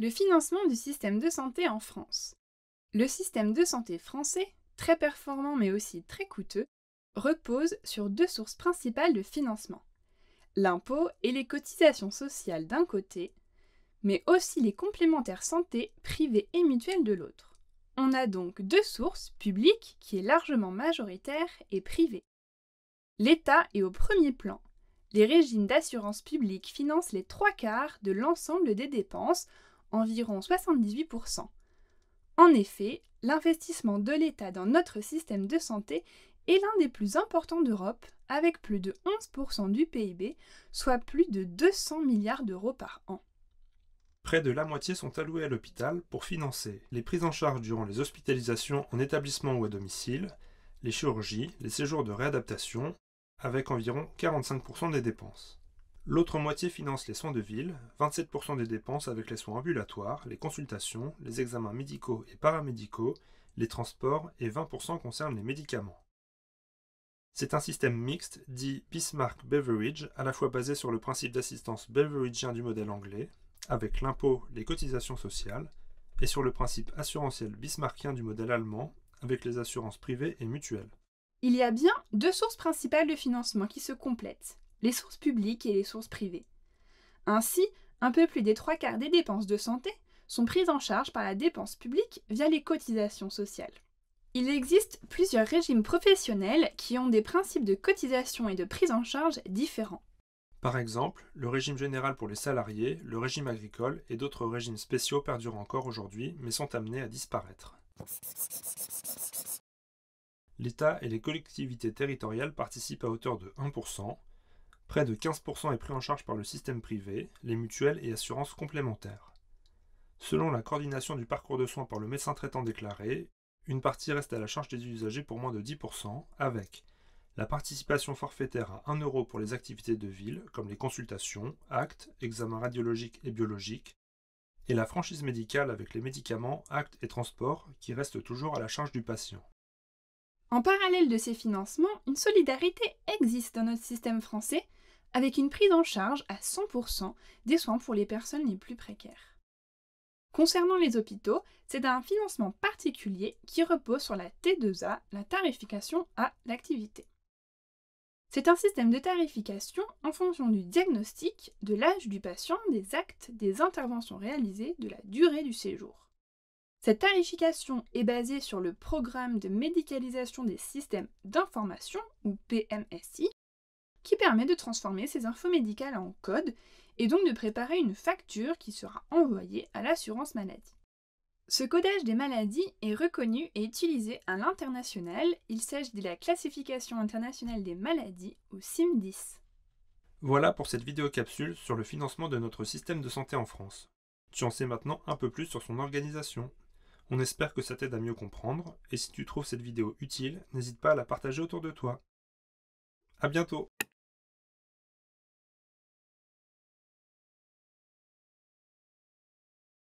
Le financement du système de santé en France. Le système de santé français, très performant mais aussi très coûteux, repose sur deux sources principales de financement. L'impôt et les cotisations sociales d'un côté, mais aussi les complémentaires santé privés et mutuelles de l'autre. On a donc deux sources, publiques qui est largement majoritaire et privée. L'État est au premier plan. Les régimes d'assurance publique financent les 3/4 de l'ensemble des dépenses, environ 78%. En effet, l'investissement de l'État dans notre système de santé est l'un des plus importants d'Europe, avec plus de 11% du PIB, soit plus de 200 milliards d'euros par an. Près de la moitié sont alloués à l'hôpital pour financer les prises en charge durant les hospitalisations en établissement ou à domicile, les chirurgies, les séjours de réadaptation, avec environ 45% des dépenses. L'autre moitié finance les soins de ville, 27% des dépenses avec les soins ambulatoires, les consultations, les examens médicaux et paramédicaux, les transports et 20% concernent les médicaments. C'est un système mixte dit Bismarck-Beveridge, à la fois basé sur le principe d'assistance beveridgien du modèle anglais, avec l'impôt, les cotisations sociales, et sur le principe assurantiel bismarckien du modèle allemand, avec les assurances privées et mutuelles. Il y a bien deux sources principales de financement qui se complètent, les sources publiques et les sources privées. Ainsi, un peu plus des 3/4 des dépenses de santé sont prises en charge par la dépense publique via les cotisations sociales. Il existe plusieurs régimes professionnels qui ont des principes de cotisation et de prise en charge différents. Par exemple, le régime général pour les salariés, le régime agricole et d'autres régimes spéciaux perdurent encore aujourd'hui mais sont amenés à disparaître. L'État et les collectivités territoriales participent à hauteur de 1%, près de 15% est pris en charge par le système privé, les mutuelles et assurances complémentaires. Selon la coordination du parcours de soins par le médecin traitant déclaré, une partie reste à la charge des usagers pour moins de 10%, avec la participation forfaitaire à 1 € pour les activités de ville, comme les consultations, actes, examens radiologiques et biologiques, et la franchise médicale avec les médicaments, actes et transports, qui restent toujours à la charge du patient. En parallèle de ces financements, une solidarité existe dans notre système français, avec une prise en charge à 100% des soins pour les personnes les plus précaires. Concernant les hôpitaux, c'est un financement particulier qui repose sur la T2A, la tarification à l'activité. C'est un système de tarification en fonction du diagnostic, de l'âge du patient, des actes, des interventions réalisées, de la durée du séjour. Cette tarification est basée sur le programme de médicalisation des systèmes d'information, ou PMSI, qui permet de transformer ces infos médicales en code et donc de préparer une facture qui sera envoyée à l'assurance maladie. Ce codage des maladies est reconnu et utilisé à l'international. Il s'agit de la classification internationale des maladies, ou CIM-10. Voilà pour cette vidéo capsule sur le financement de notre système de santé en France. Tu en sais maintenant un peu plus sur son organisation. On espère que ça t'aide à mieux comprendre, et si tu trouves cette vidéo utile, n'hésite pas à la partager autour de toi. À bientôt!